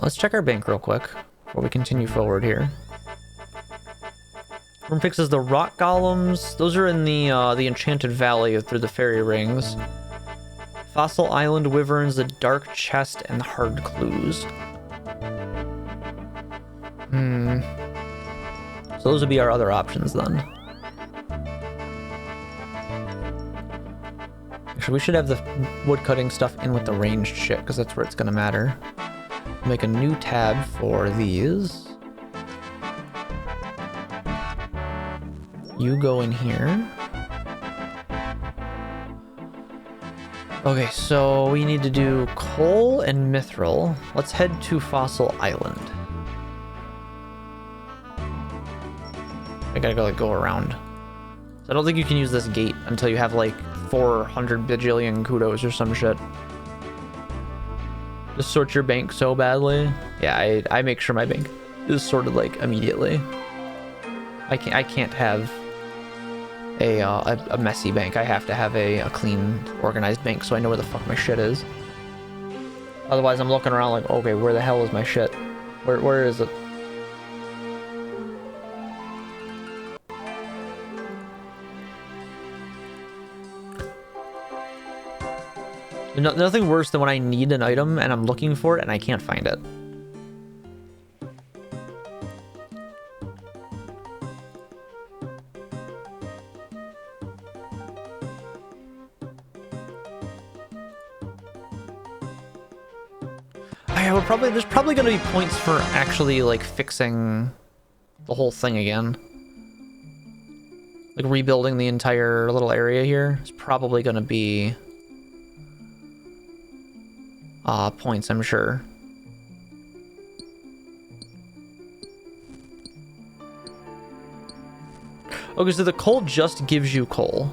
Let's check our bank real quick before we continue forward here. Room fixes the rock golems. Those are in the Enchanted Valley through the fairy rings. Fossil Island wyverns, the dark chest, and the hard clues. So those would be our other options then. Actually, we should have the woodcutting stuff in with the ranged shit, because that's where it's going to matter. Make a new tab for these. You go in here. Okay, so we need to do coal and mithril. Let's head to Fossil Island. I gotta go around. So I don't think you can use this gate until you have like 400 bajillion kudos or some shit. Just sort your bank so badly. Yeah, I make sure my bank is sorted like immediately. I can't have a messy bank. I have to have a clean, organized bank so I know where the fuck my shit is. Otherwise, I'm looking around like, okay, where the hell is my shit? Where is it? Nothing worse than when I need an item and I'm looking for it and I can't find it. There's probably going to be points for actually like fixing the whole thing again. Like rebuilding the entire little area here is probably going to be points, I'm sure. Okay, so the coal just gives you coal.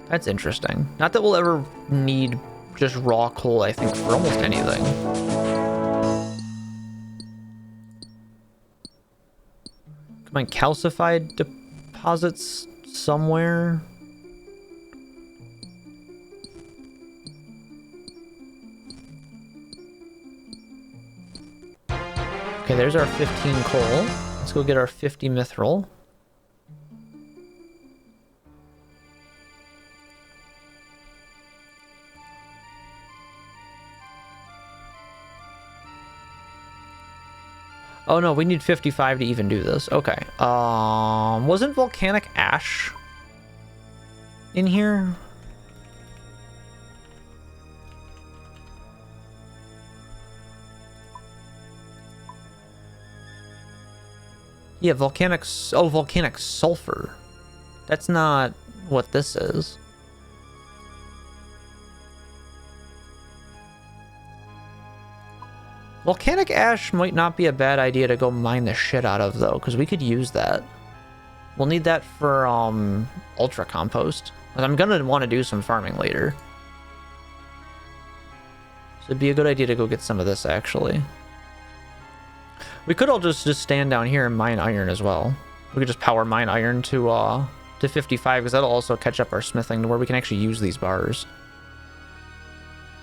That's interesting. Not that we'll ever need just raw coal, I think, for almost anything. Come on, calcified deposits somewhere. Okay, there's our 15 coal. Let's go get our 50 mithril. Oh no, we need 55 to even do this. Okay. Wasn't volcanic ash in here? Yeah, volcanic sulfur. That's not what this is. Volcanic ash might not be a bad idea to go mine the shit out of, though, because we could use that. We'll need that for ultra compost. I'm gonna want to do some farming later, so it'd be a good idea to go get some of this. Actually, we could all just stand down here and mine iron as well. We could just power mine iron to 55, because that'll also catch up our smithing to where we can actually use these bars.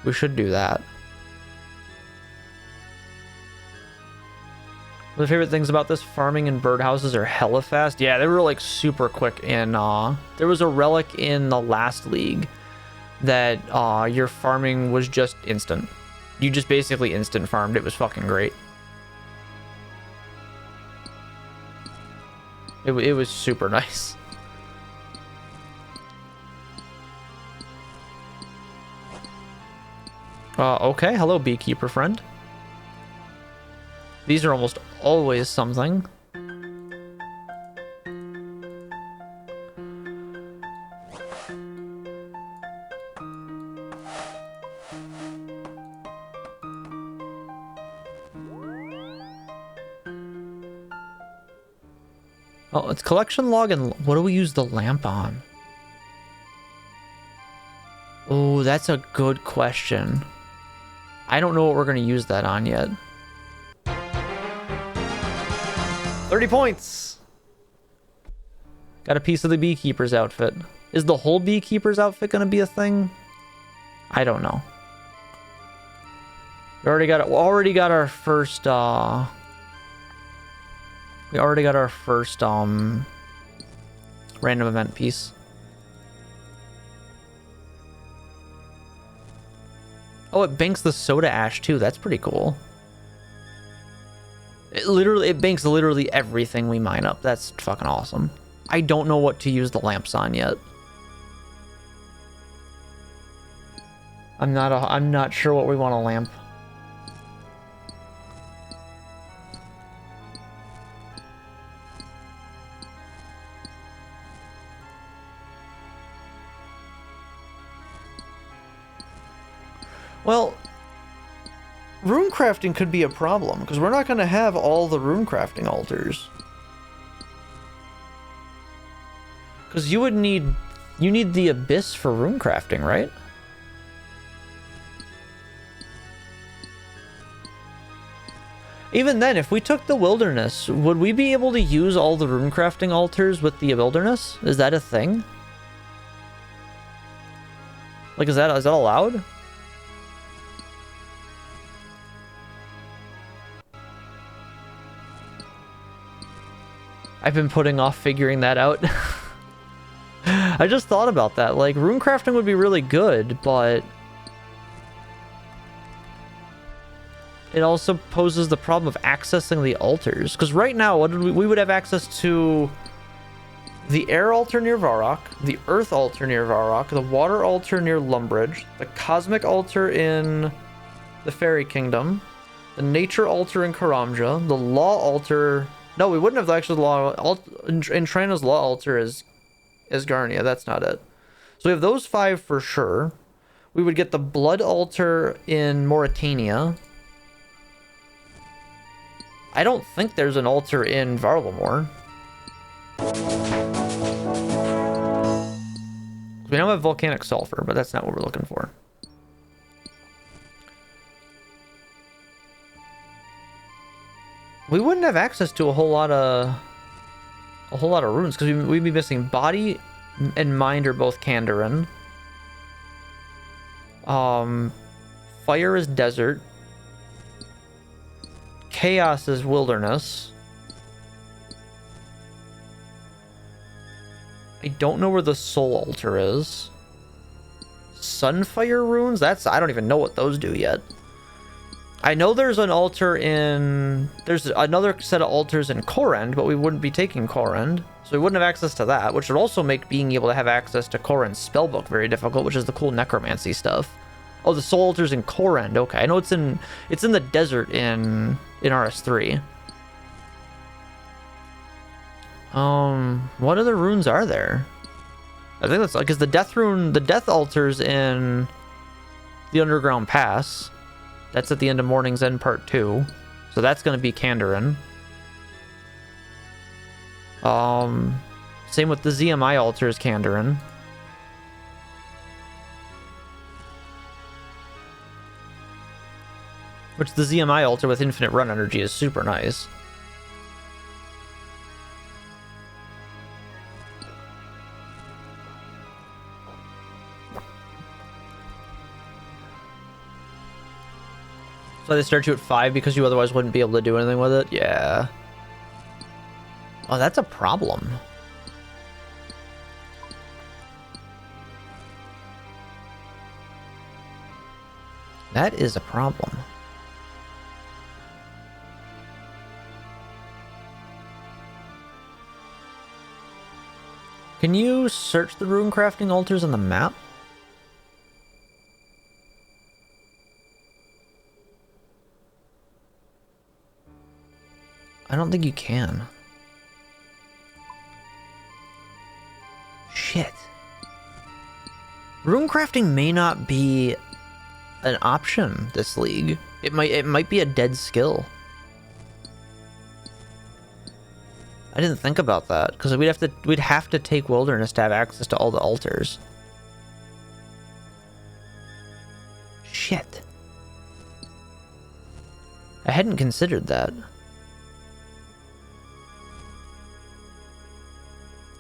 We should do that. One of the favorite things about this, farming and birdhouses are hella fast. Yeah, they were like super quick. And there was a relic in the last league that your farming was just instant. You just basically instant farmed. It was fucking great. It was super nice. Okay, hello beekeeper friend. These are almost always something. Oh, it's collection log, and what do we use the lamp on? Oh, that's a good question. I don't know what we're going to use that on yet. 30 points! Got a piece of the beekeeper's outfit. Is the whole beekeeper's outfit gonna be a thing? I don't know. We already got our first random event piece. Oh, it banks the soda ash too. That's pretty cool. It banks literally everything we mine up. That's fucking awesome. I don't know what to use the lamps on yet. I'm not sure what we want to lamp. Well, rune crafting could be a problem because we're not going to have all the rune crafting altars. Because you need the abyss for rune crafting, right? Even then, if we took the wilderness, would we be able to use all the rune crafting altars with the wilderness? Is that a thing? Like, is that allowed? I've been putting off figuring that out. I just thought about that. Like, rune crafting would be really good, but it also poses the problem of accessing the altars. Because right now, what we would have access to the air altar near Varrock, the earth altar near Varrock, the water altar near Lumbridge, the cosmic altar in the Fairy Kingdom, the nature altar in Karamja, the law altar. No, we wouldn't have actually the law. In Trina's law altar is Garnia. That's not it. So we have those 5 for sure. We would get the blood altar in Mauritania. I don't think there's an altar in Varlamore. We don't have volcanic sulfur, but that's not what we're looking for. We wouldn't have access to a whole lot of runes because we'd be missing body and mind are both Kandarin. Fire is desert. Chaos is wilderness. I don't know where the soul altar is. Sunfire runes? I don't even know what those do yet. I know there's an altar there's another set of altars in Korend, but we wouldn't be taking Korend, so we wouldn't have access to that, which would also make being able to have access to Korend's spellbook very difficult, which is the cool necromancy stuff. Oh, the soul altar's in Korend. Okay, I know it's in the desert in RS3. What other runes are there? I think that's like, is the death rune, the death altar's in the Underground Pass. That's at the end of Morning's End Part 2. So that's going to be Kandarin. Same with the ZMI altar is Kandarin. Which the ZMI altar with infinite run energy is super nice. So they start you at 5 because you otherwise wouldn't be able to do anything with it? Yeah. Oh, that's a problem. That is a problem. Can you search the rune crafting altars on the map? I don't think you can. Shit. Rune crafting may not be an option this league. It might be a dead skill. I didn't think about that because we'd have to take wilderness to have access to all the altars. Shit. I hadn't considered that.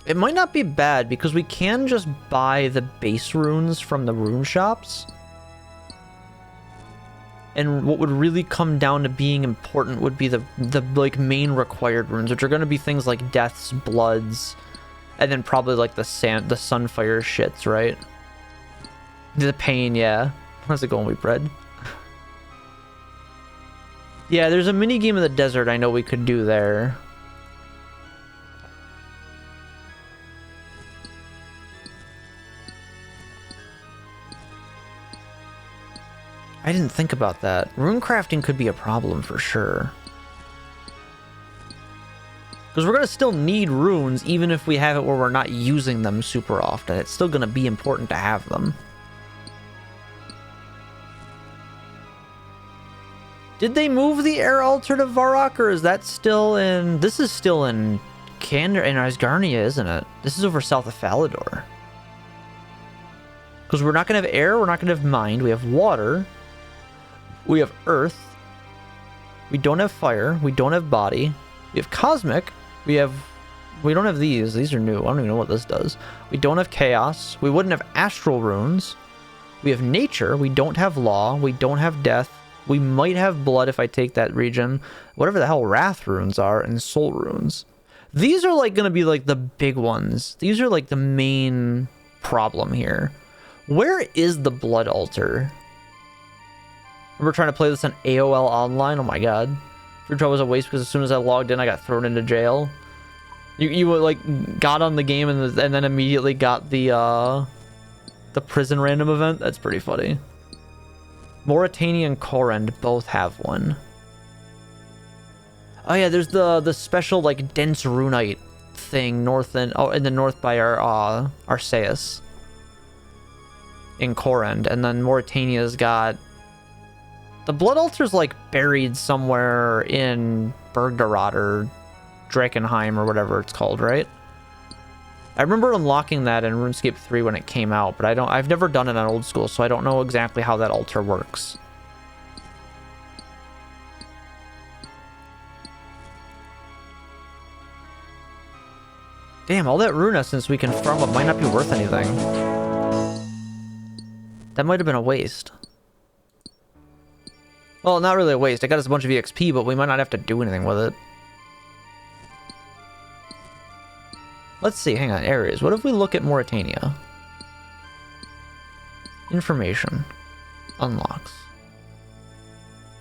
It might not be bad because we can just buy the base runes from the rune shops. And what would really come down to being important would be the like main required runes, which are going to be things like deaths, bloods, and then probably like the sunfire shits, right? The pain, yeah. How's it going, Wheatbread? Yeah, there's a mini game in the desert I know we could do there. I didn't think about that. Rune crafting could be a problem for sure. Because we're going to still need runes even if we have it where we're not using them super often. It's still going to be important to have them. Did they move the air altar to Varrock, or is that still in... This is still in Asgarnia, isn't it? This is over south of Falador. Because we're not going to have air, we're not going to have mind, we have water... We have earth. We don't have fire. We don't have body. We have cosmic. We don't have these. These are new. I don't even know what this does. We don't have chaos. We wouldn't have astral runes. We have nature. We don't have law. We don't have death. We might have blood if I take that region. Whatever the hell wrath runes are, and soul runes. These are like going to be like the big ones. These are like the main problem here. Where is the blood altar? We're trying to play this on AOL online. Oh my god. Free trial was a waste because as soon as I logged in, I got thrown into jail. You like got on the game and then immediately got the prison random event. That's pretty funny. Mauritania and Korend both have one. Oh yeah, there's the special like dense runite thing in the north by our Arceus in Korend, and then Mauritania's got. The blood altar's like buried somewhere in Bergdarat or Drakenheim or whatever it's called, right? I remember unlocking that in RuneScape 3 when it came out, but I've never done it on old school, so I don't know exactly how that altar works. Damn, all that rune essence we can farm up might not be worth anything. That might have been a waste. Well, not really a waste. It got us a bunch of EXP, but we might not have to do anything with it. Let's see. Hang on. Areas. What if we look at Mauritania? Information. Unlocks.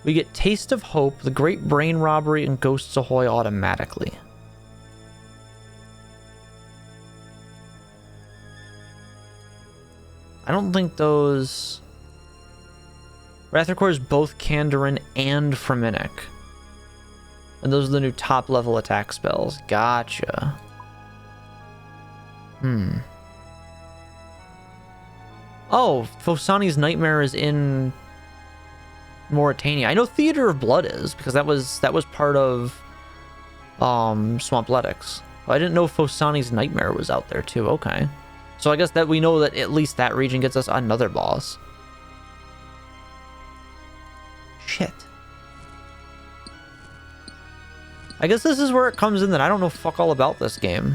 We get Taste of Hope, the Great Brain Robbery, and Ghosts Ahoy automatically. I don't think those... Wrath requires both Kandarin and Freminic. And those are the new top level attack spells. Gotcha. Oh, Phosani's Nightmare is in Mauritania. I know Theater of Blood is, because that was part of Swampletics. I didn't know Phosani's Nightmare was out there too. Okay. So I guess that we know that at least that region gets us another boss. Shit. I guess this is where it comes in that I don't know fuck all about this game.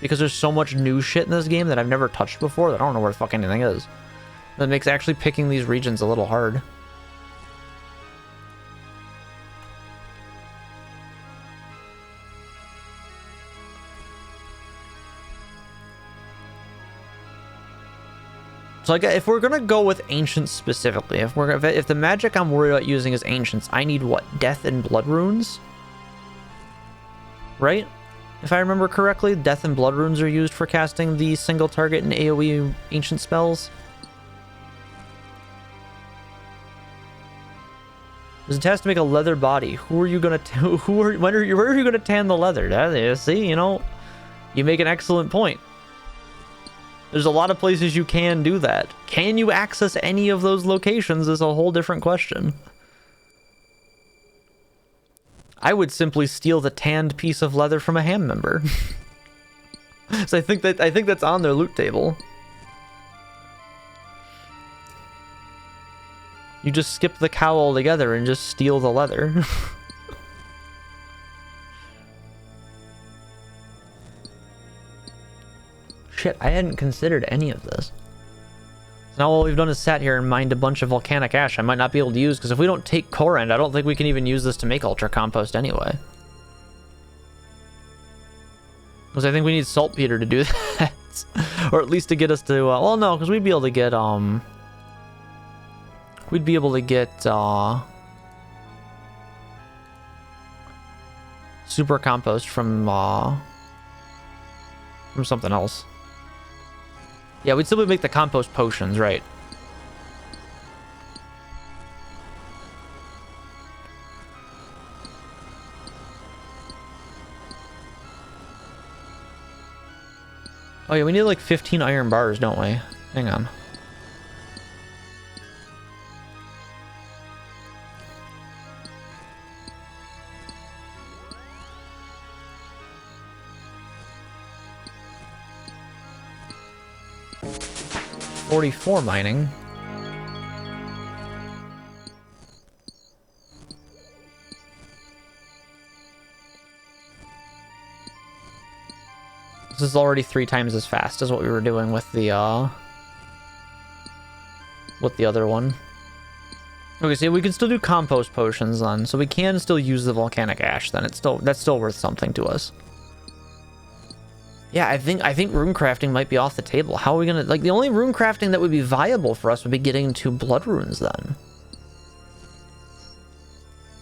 Because there's so much new shit in this game that I've never touched before that I don't know where the fuck anything is. That makes actually picking these regions a little hard. So like, if we're gonna go with ancients specifically, if the magic I'm worried about using is ancients, I need what? Death and blood runes? Right? If I remember correctly, death and blood runes are used for casting the single target and AoE ancient spells. There's a task to make a leather body. Who are you gonna where are you gonna tan the leather? See, you know, you make an excellent point. There's a lot of places you can do that. Can you access any of those locations is a whole different question. I would simply steal the tanned piece of leather from a ham member. So I think that's on their loot table. You just skip the cow altogether and just steal the leather. shit, I hadn't considered any of this. So now all we've done is sat here and mined a bunch of volcanic ash I might not be able to use, because if we don't take core end, I don't think we can even use this to make ultra compost anyway. Because I think we need saltpeter to do that. Or at least to get us to, well, no, because we'd be able to get, we'd be able to get, super compost from something else. Yeah, we'd simply make the compost potions, right? Oh yeah, we need like 15 iron bars, don't we? Hang on. $44 mining. This is already 3 times as fast as what we were doing with the other one. Okay, so we can still do compost potions then, so we can still use the volcanic ash then. That's still worth something to us. Yeah, I think rune crafting might be off the table. How are we gonna, like, the only rune crafting that would be viable for us would be getting 2 blood runes then.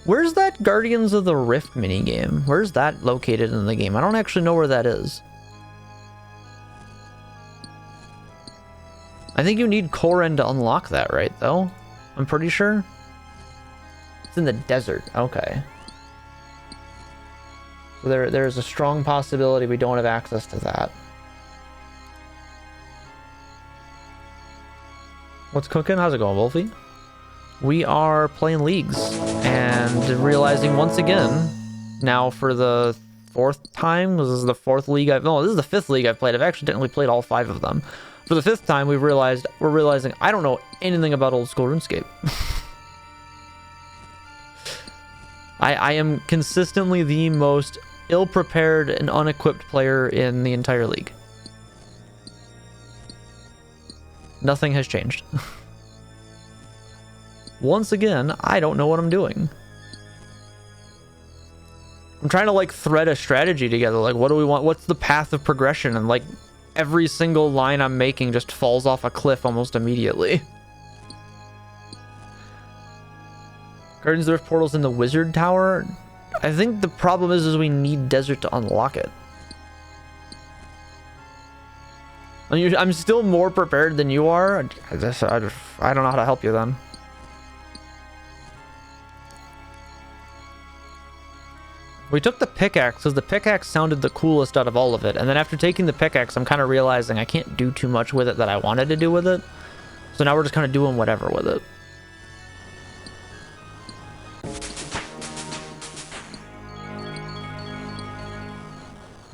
Where's that Guardians of the Rift minigame? Where's that located in the game? I don't actually know where that is. I think you need core end to unlock that, right, though? I'm pretty sure. It's in the desert. Okay. So there's a strong possibility we don't have access to that. What's cooking? How's it going, Wolfie? We are playing leagues and realizing once again, now for the 4th time, this is the 4th league no, this is the 5th league I've played. I've actually technically played all 5 of them. For the 5th time, we're realizing I don't know anything about old school RuneScape. I am consistently the most ill-prepared and unequipped player in the entire league. Nothing has changed. Once again, I don't know what I'm doing. I'm trying to like thread a strategy together. Like, what do we want? What's the path of progression? And like every single line I'm making just falls off a cliff almost immediately. Guardians of the Rift portal's in the Wizard Tower. I think the problem is we need desert to unlock it. I'm still more prepared than you are. I don't know how to help you then. We took the pickaxe because the pickaxe sounded the coolest out of all of it. And then after taking the pickaxe, I'm kind of realizing I can't do too much with it that I wanted to do with it. So now we're just kind of doing whatever with it.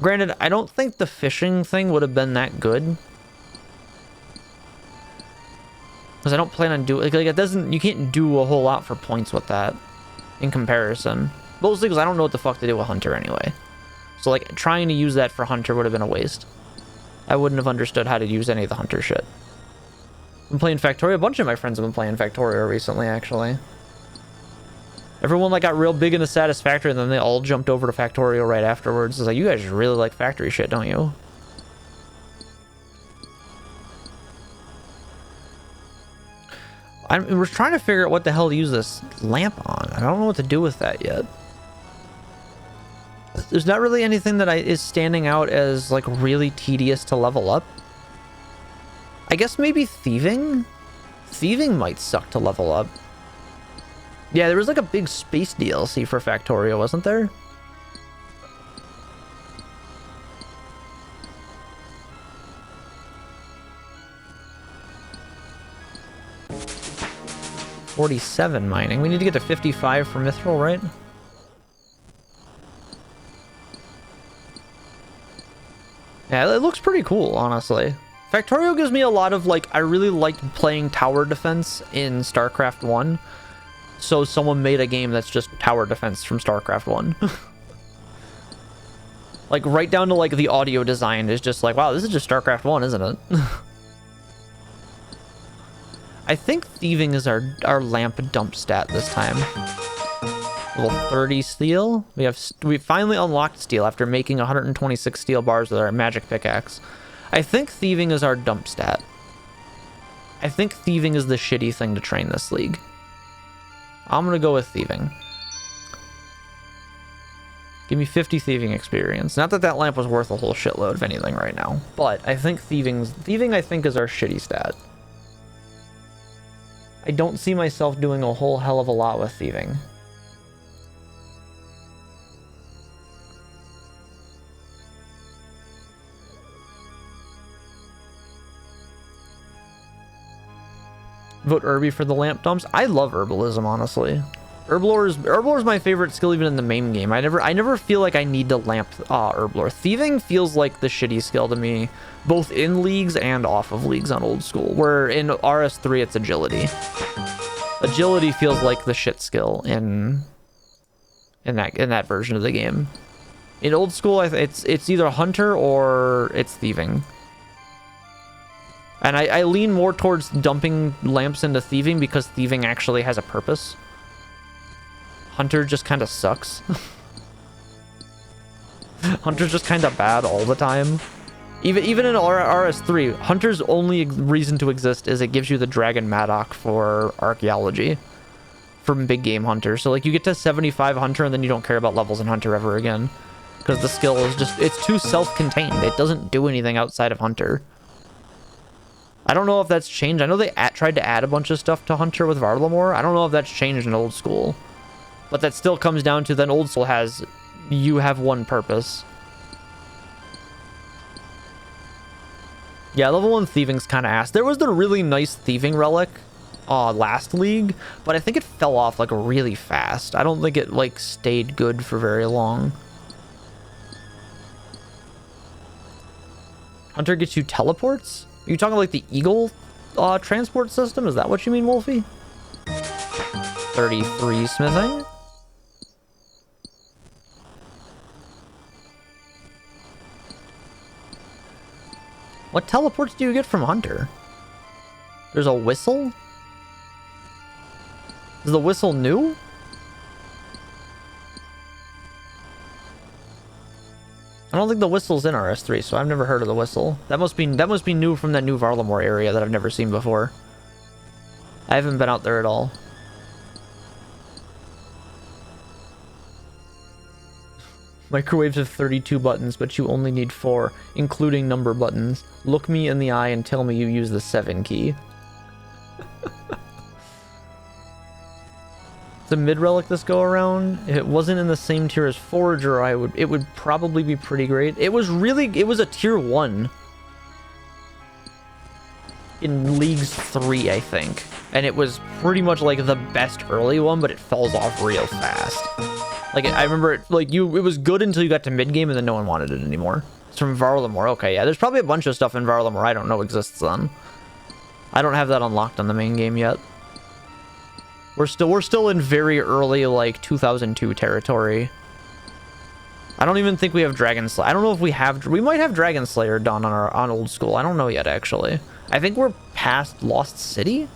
Granted, I don't think the fishing thing would have been that good. Because I don't plan on doing, like it doesn't, you can't do a whole lot for points with that in comparison. Mostly because I don't know what the fuck to do with Hunter anyway. So like trying to use that for Hunter would have been a waste. I wouldn't have understood how to use any of the Hunter shit. I'm playing Factorio. A bunch of my friends have been playing Factorio recently, actually. Everyone like got real big into Satisfactory and then they all jumped over to Factorio right afterwards. It's like, you guys really like factory shit, don't you? We're trying to figure out what the hell to use this lamp on. I don't know what to do with that yet. There's not really anything that is standing out as like really tedious to level up. I guess maybe thieving? Thieving might suck to level up. Yeah, there was like a big space DLC for Factorio, wasn't there? $47 mining. We need to get to 55 for Mithril, right? Yeah, it looks pretty cool, honestly. Factorio gives me a lot of, like, I really liked playing tower defense in StarCraft 1. So someone made a game that's just tower defense from StarCraft 1. Like, right down to, like, the audio design is just like, wow, this is just StarCraft 1, isn't it? I think thieving is our lamp dump stat this time. Level 30 steel. We finally unlocked steel after making 126 steel bars with our magic pickaxe. I think thieving is our dump stat. I think thieving is the shitty thing to train this league. I'm gonna go with thieving. Give me 50 thieving experience. Not that that lamp was worth a whole shitload of anything right now, but I think thieving I think is our shitty stat. I don't see myself doing a whole hell of a lot with thieving. Vote Irby for the lamp dumps. I love herbalism, honestly. Herblore is my favorite skill even in the main game. I never feel like I need to lamp Herblore. Thieving feels like the shitty skill to me, both in leagues and off of leagues on old school, where in RS3 it's agility. Agility feels like the shit skill in that version of the game. In old school, it's either hunter or it's thieving. And I lean more towards dumping lamps into thieving because thieving actually has a purpose. Hunter just kind of sucks. Hunter's just kind of bad all the time. Even in RS3, Hunter's only reason to exist is it gives you the Dragon Maddock for archaeology from Big Game Hunter. So like you get to 75 Hunter and then you don't care about levels in Hunter ever again. Because the skill is just, it's too self-contained. It doesn't do anything outside of Hunter. I don't know if that's changed. I know they tried to add a bunch of stuff to Hunter with Varlamore. I don't know if that's changed in old school. But that still comes down to then old school has, you have one purpose. Yeah, level 1 thieving's kind of ass. There was the really nice thieving relic last league, but I think it fell off like really fast. I don't think it like stayed good for very long. Hunter gets you teleports? Are you talking like the Eagle transport system? Is that what you mean, Wolfie? 33 smithing? What teleports do you get from Hunter? There's a whistle? Is the whistle new? I don't think the whistle's in RS3, so I've never heard of the whistle. That must be new from that new Varlamore area that I've never seen before. I haven't been out there at all. Microwaves have 32 buttons, but you only need 4, including number buttons. Look me in the eye and tell me you use the 7 key. The mid relic this go around, if it wasn't in the same tier as Forager, it would probably be pretty great. It was a tier 1 in Leagues 3, I think. And it was pretty much like the best early one, but it falls off real fast. Like, I remember it, like, it was good until you got to mid-game and then no one wanted it anymore. It's from Varlamore. Okay, yeah, there's probably a bunch of stuff in Varlamore I don't know exists then. I don't have that unlocked on the main game yet. We're still in very early, like, 2002 territory. I don't even think we have Dragon Slayer. I don't know if we might have Dragon Slayer done on old school. I don't know yet, actually. I think we're past Lost City?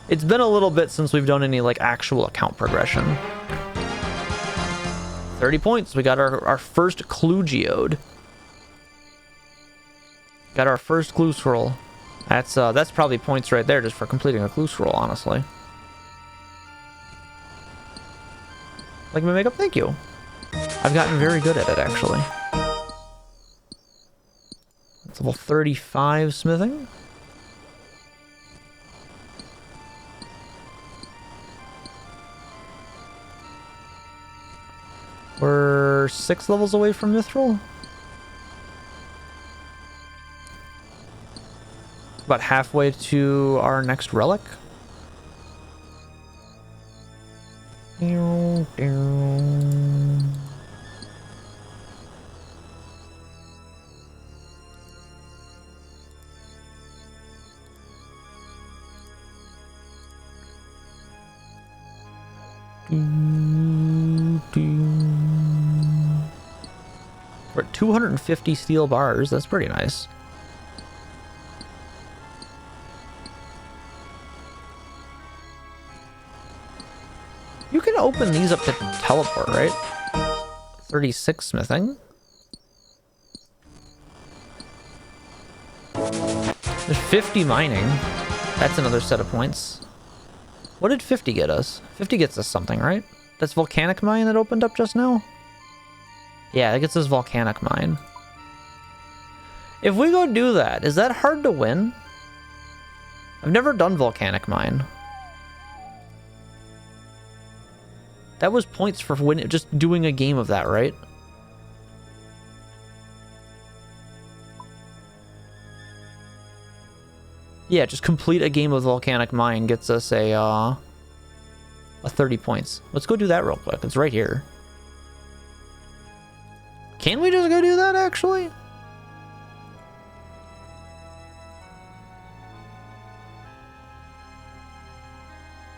It's been a little bit since we've done any, like, actual account progression. 30 points. We got our first clue geode. Got our first clue scroll. That's probably points right there just for completing a clue scroll, honestly. Like my makeup? Thank you. I've gotten very good at it, actually. It's level 35 smithing. We're 6 levels away from Mithril. About halfway to our next relic. We're at 250 steel bars. That's pretty nice. You can open these up to teleport, right? 36 smithing. There's 50 mining. That's another set of points. What did 50 get us? 50 gets us something, right? That's volcanic mine that opened up just now? Yeah, that gets us volcanic mine. If we go do that, is that hard to win? I've never done volcanic mine. That was points for just doing a game of that, right? Yeah, just complete a game of volcanic mine gets us a 30 points. Let's go do that real quick. It's right here. Can we just go do that, actually?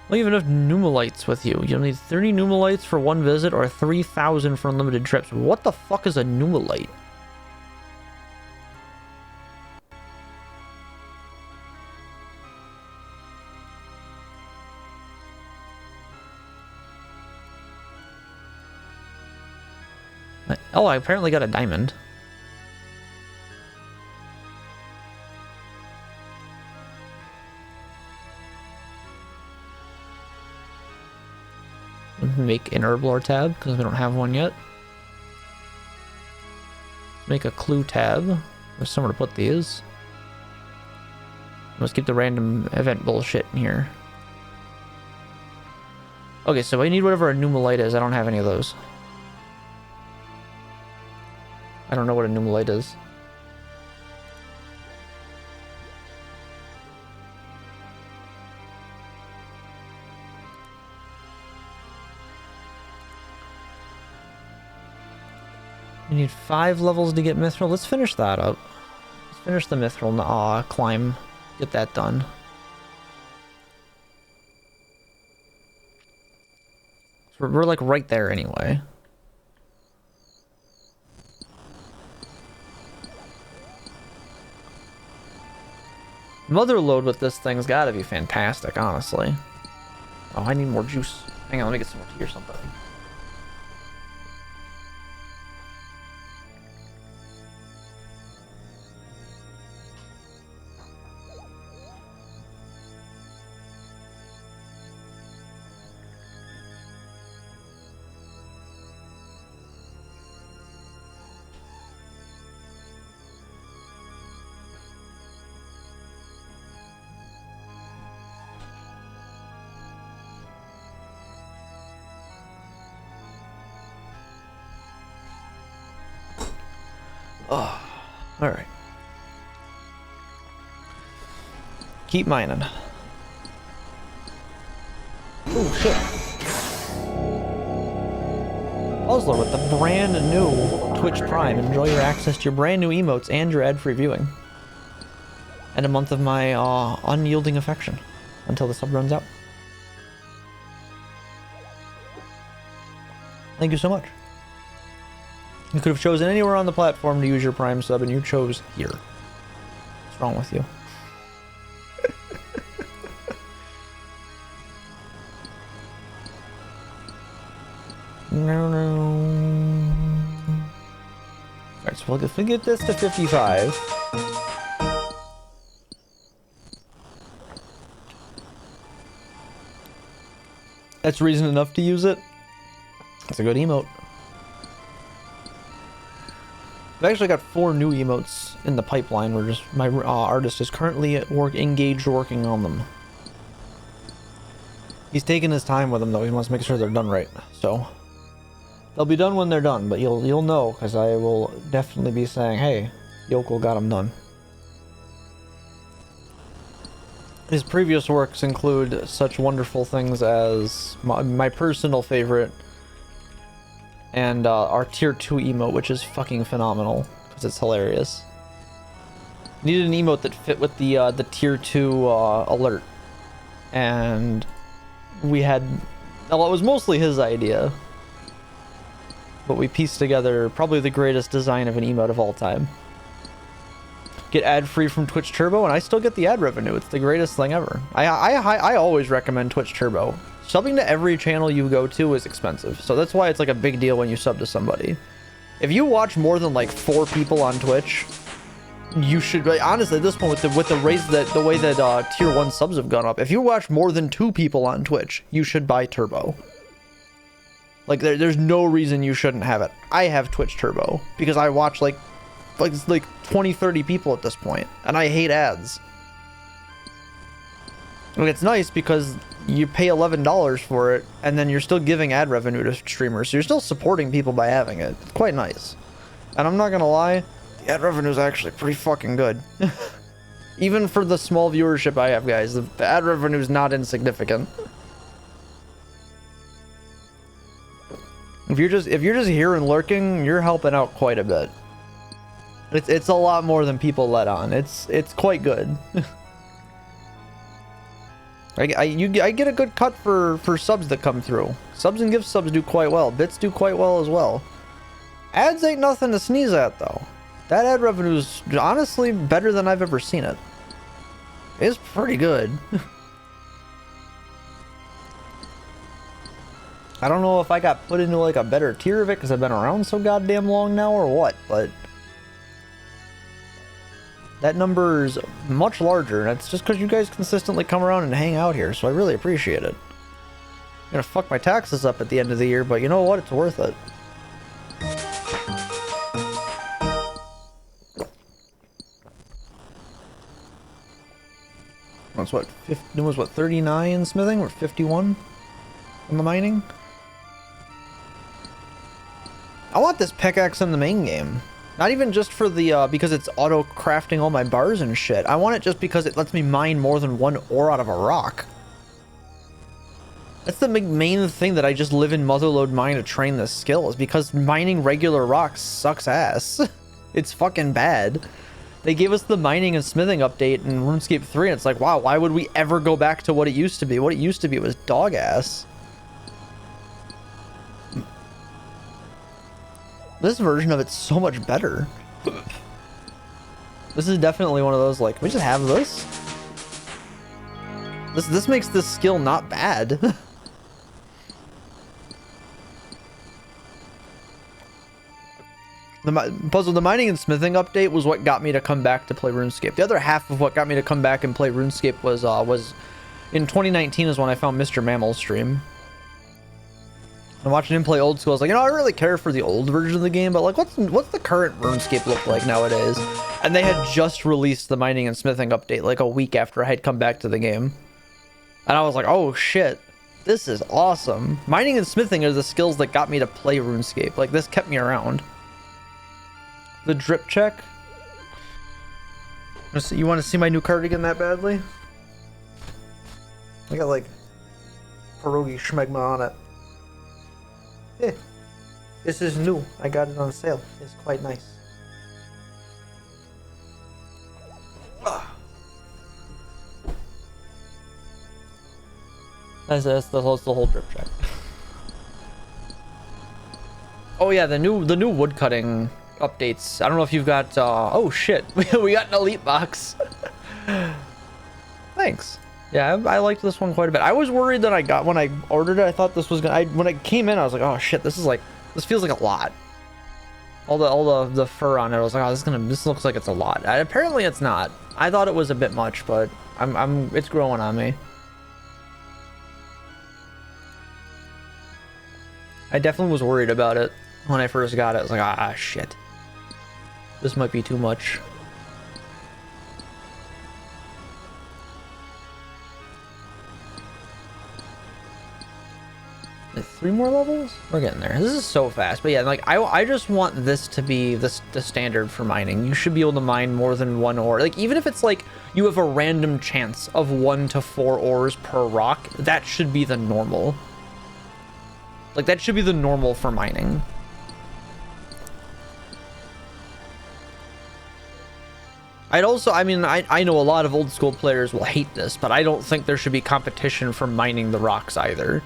Well, you have enough pneumolites with you. You'll need 30 pneumolites for one visit or 3,000 for unlimited trips. What the fuck is a pneumolite? Oh, I apparently got a diamond. Make an herb lore tab because we don't have one yet. Make a clue tab. There's somewhere to put these. Let's keep the random event bullshit in here. Okay, so I need whatever a pneumolite is. I don't have any of those. I don't know what a pneumolite is. We need 5 levels to get mithril. Let's finish that up. Let's finish the mithril climb. Get that done. So we're like right there anyway. Mother load with this thing's gotta be fantastic, honestly. Oh, I need more juice. Hang on, let me get some more tea or something. Oh, alright. Keep mining. Oh, shit. Puzzler with the brand new Twitch Prime. Enjoy your access to your brand new emotes and your ad-free viewing. And a month of my unyielding affection until the sub runs out. Thank you so much. You could have chosen anywhere on the platform to use your Prime sub, and you chose here. What's wrong with you? No. Alright, so if we get this to 55... that's reason enough to use it. That's a good emote. I've actually got 4 new emotes in the pipeline. Where just my artist is currently at work, engaged working on them. He's taking his time with them though. He wants to make sure they're done right. So they'll be done when they're done, but you'll know because I will definitely be saying, "Hey, Yoko got them done." His previous works include such wonderful things as my personal favorite. And our tier 2 emote, which is fucking phenomenal, because it's hilarious. Needed an emote that fit with the tier 2 alert. And we had... well, it was mostly his idea. But we pieced together probably the greatest design of an emote of all time. Get ad-free from Twitch Turbo, and I still get the ad revenue. It's the greatest thing ever. I always recommend Twitch Turbo. Subbing to every channel you go to is expensive, so that's why it's like a big deal when you sub to somebody. If you watch more than like 4 people on Twitch, you should, like, honestly, at this point, with the raise that the way that tier 1 subs have gone up, if you watch more than 2 people on Twitch, you should buy Turbo. Like there's no reason you shouldn't have it. I have Twitch Turbo because I watch like 20-30 people at this point, and I hate ads. Like, it's nice because you pay $11 for it, and then you're still giving ad revenue to streamers, so you're still supporting people by having it. It's quite nice. And I'm not gonna lie, the ad revenue is actually pretty fucking good. Even for the small viewership I have, guys, the ad revenue is not insignificant. If you're just here and lurking, you're helping out quite a bit. It's a lot more than people let on. It's quite good. I get a good cut for subs that come through. Subs and gift subs do quite well. Bits do quite well as well. Ads ain't nothing to sneeze at though. That ad revenue is honestly better than I've ever seen it. It's pretty good. I don't know if I got put into like a better tier of it because I've been around so goddamn long now or what, but that number is much larger, and it's just because you guys consistently come around and hang out here, so I really appreciate it. I'm gonna fuck my taxes up at the end of the year, but you know what? It's worth it. That's what, it was what, 39 smithing or 51 in the mining? I want this pickaxe in the main game. Not even just for the, because it's auto-crafting all my bars and shit. I want it just because it lets me mine more than one ore out of a rock. That's the main thing that I just live in Motherlode Mine to train this skill, is because mining regular rocks sucks ass. It's fucking bad. They gave us the mining and smithing update in RuneScape 3, and it's like, wow, why would we ever go back to what it used to be? What it used to be was dog ass. This version of it's so much better. This is definitely one of those, like, can we just have this? This makes this skill not bad. The mining and smithing update was what got me to come back to play RuneScape. The other half of what got me to come back and play RuneScape was in 2019 is when I found Mr. Mammal's stream. And watching him play old school, I was like, you know, I really care for the old version of the game, but like, what's the current RuneScape look like nowadays? And they had just released the mining and smithing update like a week after I had come back to the game. And I was like, oh shit, this is awesome. Mining and smithing are the skills that got me to play RuneScape. Like, this kept me around. The drip check. You want to see my new cardigan that badly? I got like pierogi schmegma on it. Yeah, this is new. I got it on sale. It's quite nice. That's the whole drip check. Oh yeah, the new wood cutting updates. I don't know if you've got oh shit, we got an elite box. Thanks. Yeah, I liked this one quite a bit. I was worried that when I ordered it, I thought this was gonna, when it came in, I was like, oh shit, this feels like a lot. All the fur on it, I was like, oh, this looks like it's a lot. Apparently it's not. I thought it was a bit much, but it's growing on me. I definitely was worried about it when I first got it. I was like, ah, shit. This might be too much. Three more levels? We're getting there. This is so fast. But yeah, like, I just want this to be the standard for mining. You should be able to mine more than one ore. Like, even if it's like you have a random chance of 1 to 4 ores per rock, that should be the normal. Like, that should be the normal for mining. I mean, I know a lot of old school players will hate this, but I don't think there should be competition for mining the rocks either.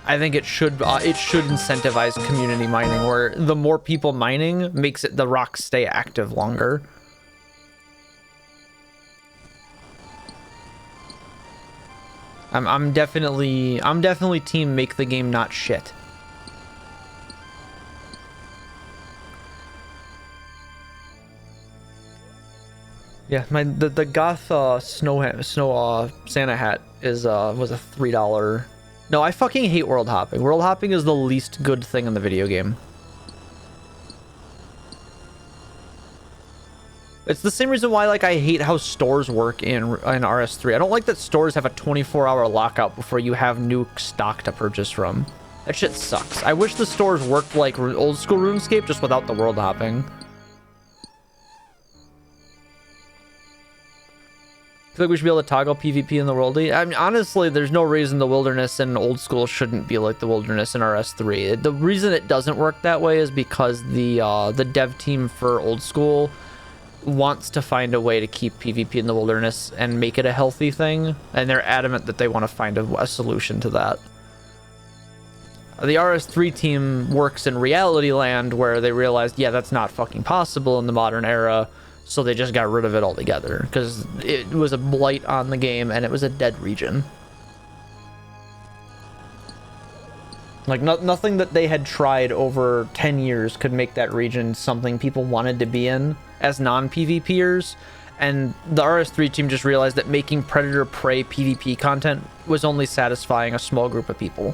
I think it should incentivize community mining, where the more people mining makes it the rocks stay active longer. I'm definitely team make the game not shit. Yeah, the goth snow Santa hat was a $3. No, I fucking hate world hopping. World hopping is the least good thing in the video game. It's the same reason why, like, I hate how stores work in RS3. I don't like that stores have a 24-hour lockout before you have new stock to purchase from. That shit sucks. I wish the stores worked like old school RuneScape, just without the world hopping. I feel like we should be able to toggle PvP in the worldy. I mean, honestly, there's no reason the wilderness in old school shouldn't be like the wilderness in RS3. The reason it doesn't work that way is because the dev team for old school wants to find a way to keep PvP in the wilderness and make it a healthy thing, and they're adamant that they want to find a solution to that. The RS3 team works in reality land, where they realized, yeah, that's not fucking possible in the modern era, so they just got rid of it altogether, because it was a blight on the game and it was a dead region. Like, nothing that they had tried over 10 years could make that region something people wanted to be in as non-PvPers, and the RS3 team just realized that making Predator-Prey PvP content was only satisfying a small group of people.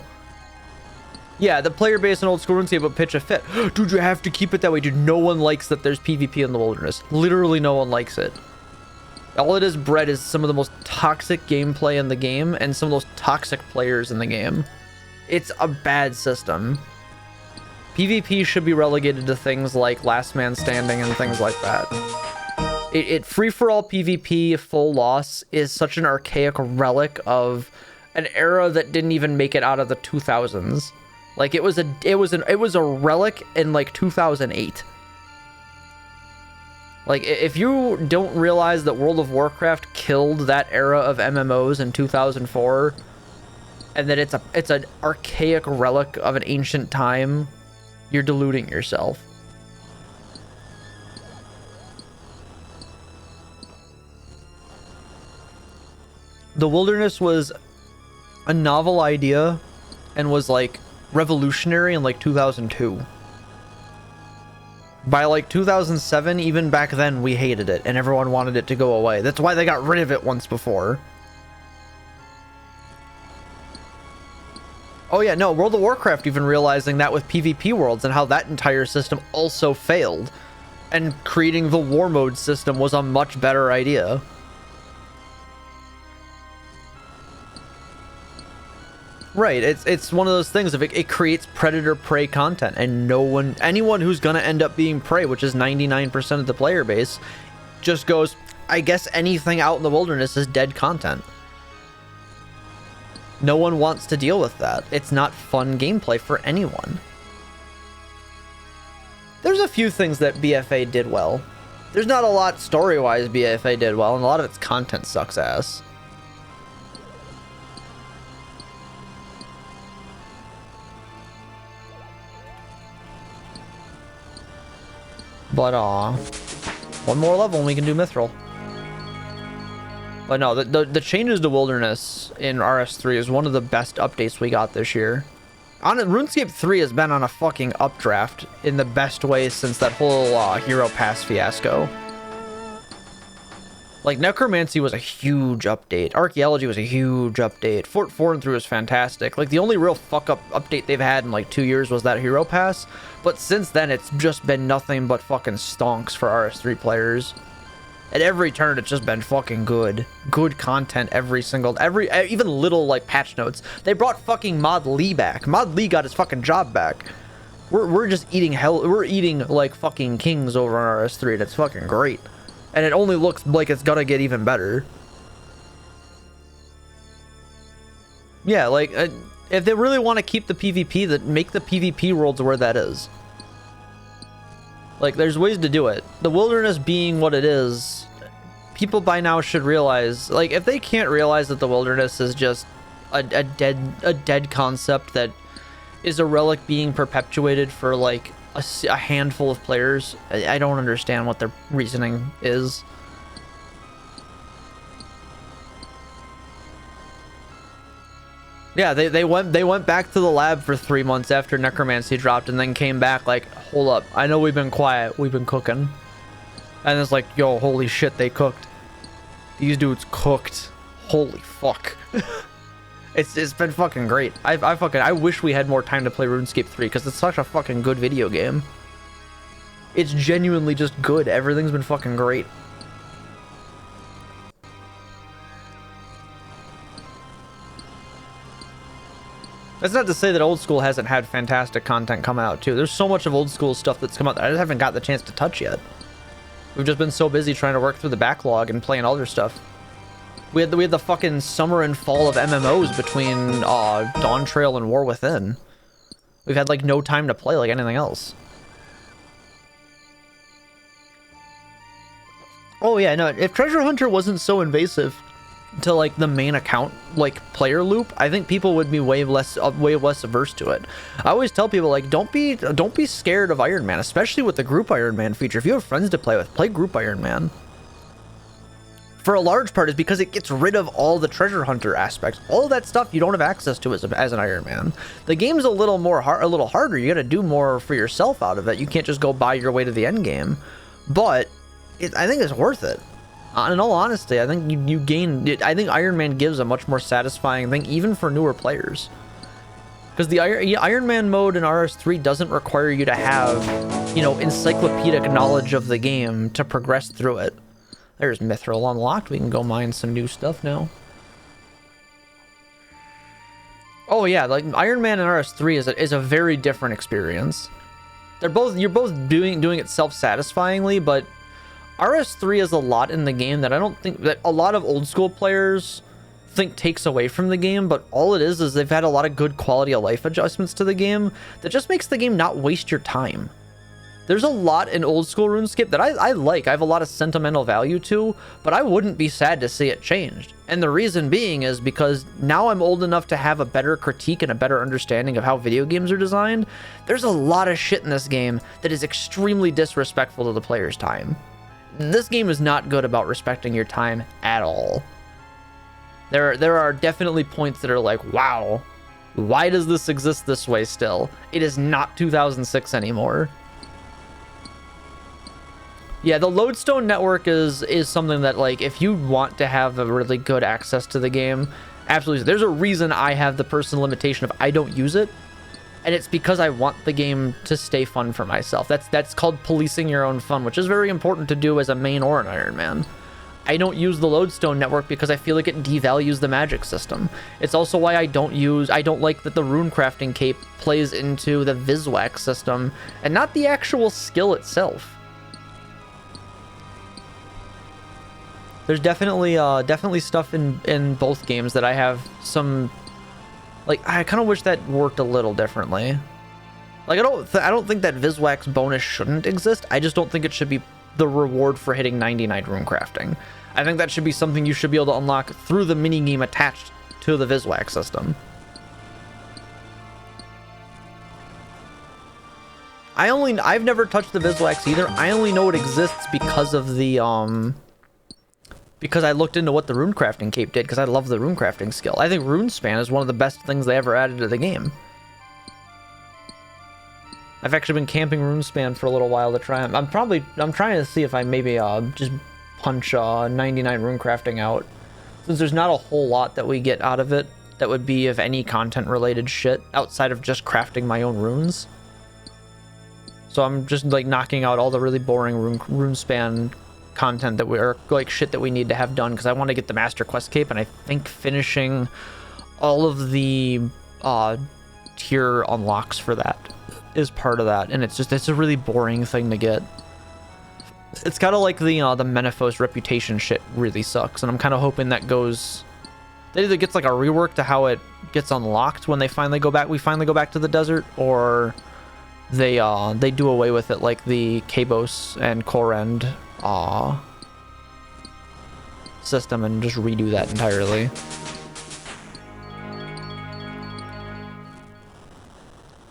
Yeah, the player base in old school RuneScape would pitch a fit. Dude, you have to keep it that way, dude. No one likes that there's PvP in the wilderness. Literally no one likes it. All it has bred is some of the most toxic gameplay in the game and some of those toxic players in the game. It's a bad system. PvP should be relegated to things like last man standing and things like that. Free-for-all PvP full loss is such an archaic relic of an era that didn't even make it out of the 2000s. Like, it was a relic in like 2008. Like, if you don't realize that World of Warcraft killed that era of MMOs in 2004, and that it's an archaic relic of an ancient time, you're deluding yourself. The wilderness was a novel idea and was like revolutionary in like 2002. By like 2007, even back then, we hated it and everyone wanted it to go away. That's why they got rid of it once before. Oh yeah, no, World of Warcraft even realizing that with PvP worlds and how that entire system also failed. And creating the war mode system was a much better idea. Right, it's one of those things of it creates predator-prey content, and anyone who's gonna end up being prey, which is 99% of the player base, just goes, I guess anything out in the wilderness is dead content. No one wants to deal with that. It's not fun gameplay for anyone. There's a few things that BFA did well. There's not a lot story-wise BFA did well, and a lot of its content sucks ass. But, one more level and we can do Mithril. But no, the changes to Wilderness in RS3 is one of the best updates we got this year. RuneScape 3 has been on a fucking updraft in the best way since that whole Hero Pass fiasco. Like, Necromancy was a huge update. Archaeology was a huge update. Fort 4 and through was fantastic. Like, the only real fuck-up update they've had in, like, 2 years was that Hero Pass. But since then, it's just been nothing but fucking stonks for RS3 players. At every turn, it's just been fucking good. Good content even little, like, patch notes. They brought fucking Mod Lee back. Mod Lee got his fucking job back. We're just eating we're eating, like, fucking kings over on RS3, and it's fucking great. And it only looks like it's gonna get even better. Yeah, like, if they really want to keep the PvP, that make the PvP worlds where that is. Like, there's ways to do it. The wilderness being what it is, people by now should realize, like, if they can't realize that the wilderness is just a dead concept that is a relic being perpetuated for like a handful of players? I don't understand what their reasoning is. Yeah, they went back to the lab for 3 months after Necromancy dropped, and then came back like, hold up, I know we've been quiet, we've been cooking. And it's like, yo, holy shit, they cooked. These dudes cooked. Holy fuck. It's been fucking great. I wish we had more time to play RuneScape 3 because it's such a fucking good video game. It's genuinely just good. Everything's been fucking great. That's not to say that old school hasn't had fantastic content coming out too. There's so much of old school stuff that's come out that I just haven't got the chance to touch yet. We've just been so busy trying to work through the backlog and playing other stuff. We had the fucking summer and fall of MMOs between Dawn Trail and War Within. We've had like no time to play like anything else. Oh yeah, no, if Treasure Hunter wasn't so invasive to like the main account like player loop, I think people would be way less averse to it. I always tell people like don't be scared of Iron Man, especially with the group Iron Man feature. If you have friends to play with, play group Iron Man. For a large part is because it gets rid of all the treasure hunter aspects. All that stuff you don't have access to as an Iron Man. The game's a little harder. You gotta do more for yourself out of it. You can't just go buy your way to the end game. But I think it's worth it. In all honesty, I think you gain it. I think Iron Man gives a much more satisfying thing, even for newer players. Because the Iron Man mode in RS3 doesn't require you to have, you know, encyclopedic knowledge of the game to progress through it. There's Mithril unlocked. We can go mine some new stuff now. Oh yeah, like Iron Man and RS3 is a very different experience. You're both doing it self-satisfyingly, but RS3 is a lot in the game that I don't think that a lot of old school players think takes away from the game, but all it is they've had a lot of good quality of life adjustments to the game that just makes the game not waste your time. There's a lot in old school RuneScape that I like. I have a lot of sentimental value to, but I wouldn't be sad to see it changed. And the reason being is because now I'm old enough to have a better critique and a better understanding of how video games are designed. There's a lot of shit in this game that is extremely disrespectful to the player's time. This game is not good about respecting your time at all. There are definitely points that are like, wow, why does this exist this way still? It is not 2006 anymore. Yeah, the Lodestone network is something that, like, if you want to have a really good access to the game, absolutely. There's a reason I have the personal limitation of I don't use it, and it's because I want the game to stay fun for myself. That's called policing your own fun, which is very important to do as a main or an Iron Man. I don't use the Lodestone network because I feel like it devalues the magic system. It's also why I don't like that the rune crafting cape plays into the Viswax system and not the actual skill itself. There's definitely stuff in both games that I have some, like, I kind of wish that worked a little differently. Like, I don't think that Viswax bonus shouldn't exist. I just don't think it should be the reward for hitting 99 rune crafting. I think that should be something you should be able to unlock through the minigame attached to the Viswax system. I've never touched the Viswax either. I only know it exists because of the because I looked into what the runecrafting cape did, because I love the runecrafting skill. I think Runespan is one of the best things they ever added to the game. I've actually been camping Runespan for a little while to try. I'm trying to see if I maybe just punch 99 runecrafting out, since there's not a whole lot that we get out of it that would be of any content related shit outside of just crafting my own runes. So I'm just like knocking out all the really boring Runespan content that we're like shit that we need to have done, because I want to get the Master Quest cape, and I think finishing all of the tier unlocks for that is part of that, and it's a really boring thing to get. It's kind of like the Menaphos reputation shit really sucks, and I'm kind of hoping that either gets like a rework to how it gets unlocked when we finally go back to the desert, or they do away with it like the Kabos and Korend system and just redo that entirely.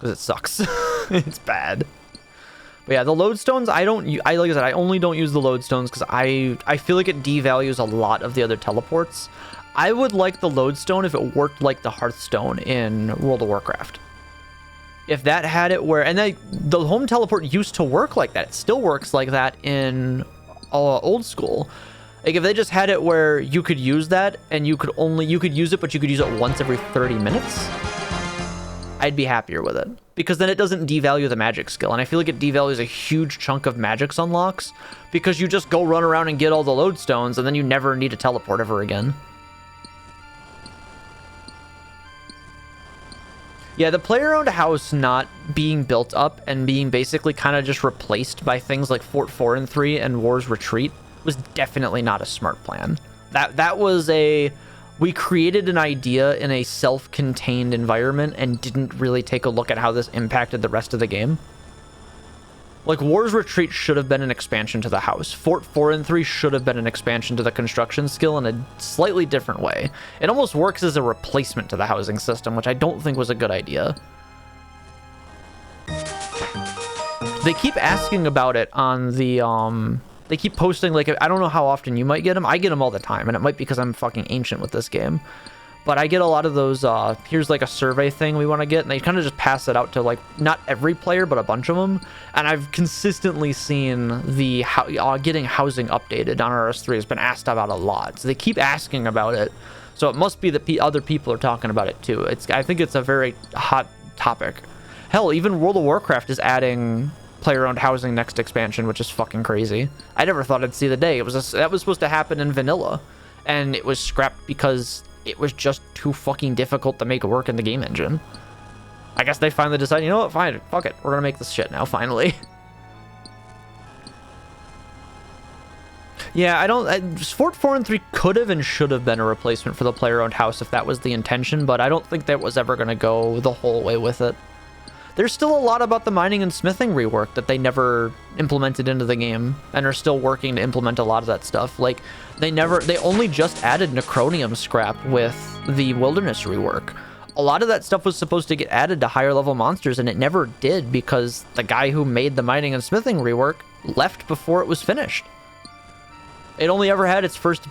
because it sucks. It's bad. But yeah, the lodestones, like I said, I only don't use the lodestones because I feel like it devalues a lot of the other teleports. I would like the lodestone if it worked like the Hearthstone in World of Warcraft. If that had it where, and the home teleport used to work like that. It still works like that in old school. Like if they just had it where you could use that and you could use it, but you could use it once every 30 minutes, I'd be happier with it. Because then it doesn't devalue the magic skill. And I feel like it devalues a huge chunk of magic's unlocks because you just go run around and get all the lodestones and then you never need to teleport ever again. Yeah, the player-owned house not being built up and being basically kind of just replaced by things like Fort 4 and 3 and War's Retreat was definitely not a smart plan. That was we created an idea in a self-contained environment and didn't really take a look at how this impacted the rest of the game. Like, War's Retreat should have been an expansion to the house. Fort 4 and 3 should have been an expansion to the construction skill in a slightly different way. It almost works as a replacement to the housing system, which I don't think was a good idea. They keep asking about it on the, they keep posting, like, I don't know how often you might get them. I get them all the time, and it might be because I'm fucking ancient with this game. But I get a lot of those, here's like a survey thing we want to get, and they kind of just pass it out to, like, not every player, but a bunch of them. And I've consistently seen the getting housing updated on RS3 has been asked about a lot. So they keep asking about it. So it must be that other people are talking about it too. I think it's a very hot topic. Hell, even World of Warcraft is adding player-owned housing next expansion, which is fucking crazy. I never thought I'd see the day. That was supposed to happen in vanilla, and it was scrapped because it was just too fucking difficult to make it work in the game engine. I guess they finally decided, you know what, fine, fuck it, we're gonna make this shit now, finally. Yeah, Fort 4 and 3 could have and should have been a replacement for the player-owned house if that was the intention, but I don't think that was ever gonna go the whole way with it. There's still a lot about the mining and smithing rework that they never implemented into the game and are still working to implement a lot of that stuff. Like, they only just added Necronium scrap with the wilderness rework. A lot of that stuff was supposed to get added to higher level monsters, and it never did because the guy who made the mining and smithing rework left before it was finished. It only ever had its first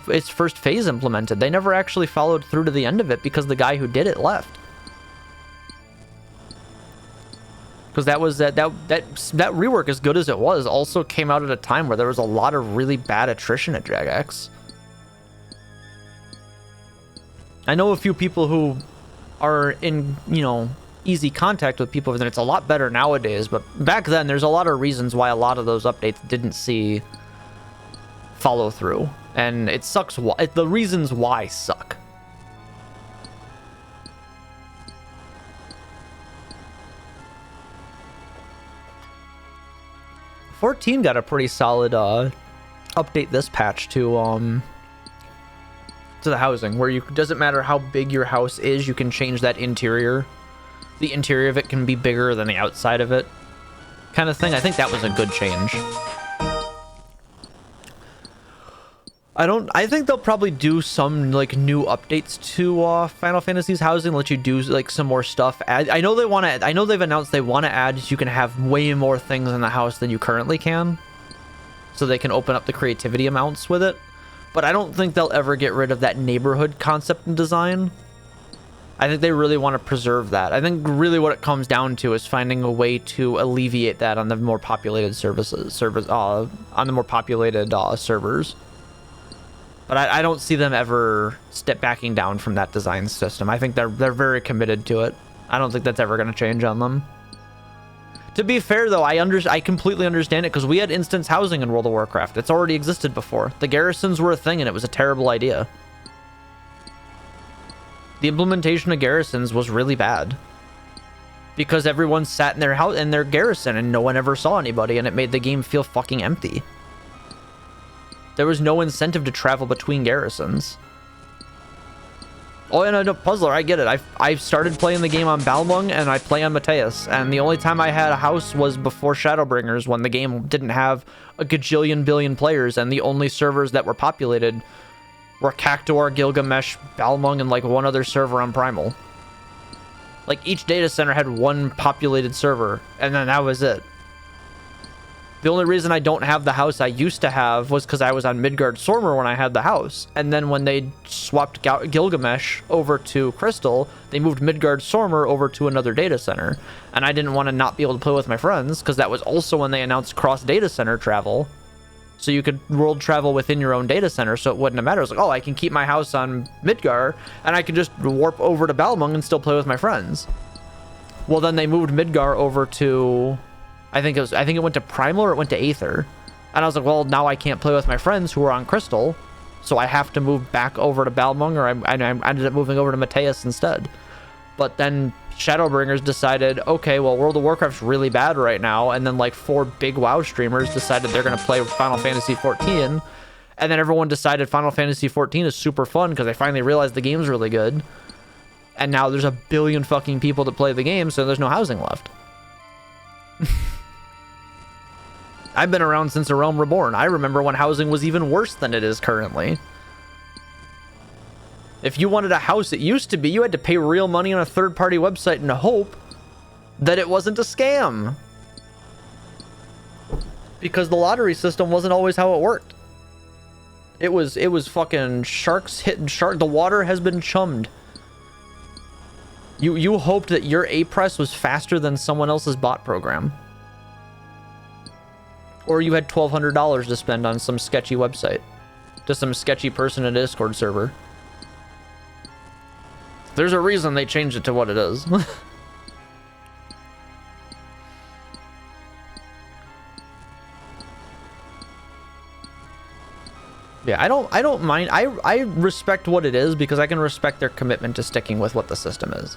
phase implemented. They never actually followed through to the end of it because the guy who did it left. Because that rework, as good as it was, also came out at a time where there was a lot of really bad attrition at Jagex. I know a few people who are in, easy contact with people, and it's a lot better nowadays, but back then there's a lot of reasons why a lot of those updates didn't see follow through, and it sucks. The reasons why suck. .14 got a pretty solid update this patch to the housing, where doesn't matter how big your house is, you can change that interior. The interior of it can be bigger than the outside of it, kind of thing. I think that was a good change. I think they'll probably do some like new updates to Final Fantasy's housing, let you do like some more stuff. I know they've announced they want to add, you can have way more things in the house than you currently can, so they can open up the creativity amounts with it. But I don't think they'll ever get rid of that neighborhood concept and design. I think they really want to preserve that. I think really what it comes down to is finding a way to alleviate that on the more populated servers. But I don't see them ever backing down from that design system. I think they're very committed to it. I don't think that's ever going to change on them. To be fair, though, I completely understand it, because we had instance housing in World of Warcraft. It's already existed before. The garrisons were a thing, and it was a terrible idea. The implementation of garrisons was really bad, because everyone sat in their house in their garrison, and no one ever saw anybody, and it made the game feel fucking empty. There was no incentive to travel between garrisons. Oh, and no, Puzzler, I get it. I started playing the game on Balmung, and I play on Mateus, and the only time I had a house was before Shadowbringers, when the game didn't have a gajillion billion players, and the only servers that were populated were Cactuar, Gilgamesh, Balmung, and like one other server on Primal. Like, each data center had one populated server, and then that was it. The only reason I don't have the house I used to have was because I was on Midgard Sormer when I had the house. And then when they swapped Gilgamesh over to Crystal, they moved Midgard Sormer over to another data center. And I didn't want to not be able to play with my friends, because that was also when they announced cross data center travel. So you could world travel within your own data center, so it wouldn't have mattered. It was like, oh, I can keep my house on Midgar, and I can just warp over to Balmung and still play with my friends. Well, then they moved Midgar over to... I think it went to Primal or it went to Aether. And I was like, well, now I can't play with my friends who are on Crystal, so I have to move back over to Balmung, or I ended up moving over to Mateus instead. But then Shadowbringers decided, okay, well, World of Warcraft's really bad right now, and then like 4 big WoW streamers decided they're going to play Final Fantasy 14, and then everyone decided Final Fantasy 14 is super fun because they finally realized the game's really good. And now there's a billion fucking people that play the game, so there's no housing left. I've been around since A Realm Reborn. I remember when housing was even worse than it is currently. If you wanted a house, it used to be you had to pay real money on a third-party website and hope that it wasn't a scam. Because the lottery system wasn't always how it worked. It was fucking sharks hitting shark. The water has been chummed. You hoped that your A-Press was faster than someone else's bot program. Or you had $1,200 to spend on some sketchy website. To some sketchy person in a Discord server. There's a reason they changed it to what it is. Yeah, I don't mind. I respect what it is because I can respect their commitment to sticking with what the system is.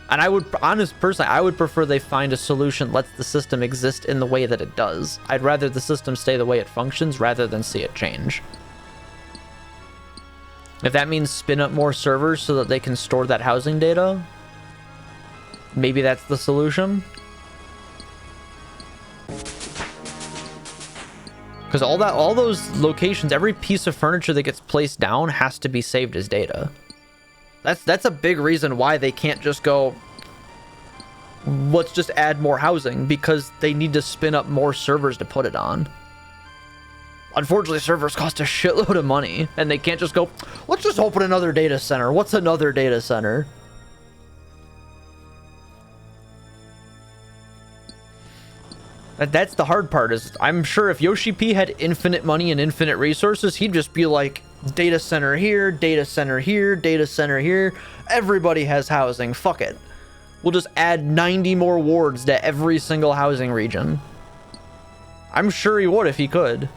And I would, personally, I would prefer they find a solution that lets the system exist in the way that it does. I'd rather the system stay the way it functions rather than see it change. If that means spin up more servers so that they can store that housing data, maybe that's the solution. Because all those locations, every piece of furniture that gets placed down has to be saved as data. That's a big reason why they can't just go, let's just add more housing, because they need to spin up more servers to put it on. Unfortunately, servers cost a shitload of money, and they can't just go, let's just open another data center. What's another data center? That's the hard part, is I'm sure if Yoshi P had infinite money and infinite resources, he'd just be like, data center here, data center here, data center here. Everybody has housing. Fuck it. We'll just add 90 more wards to every single housing region. I'm sure he would if he could.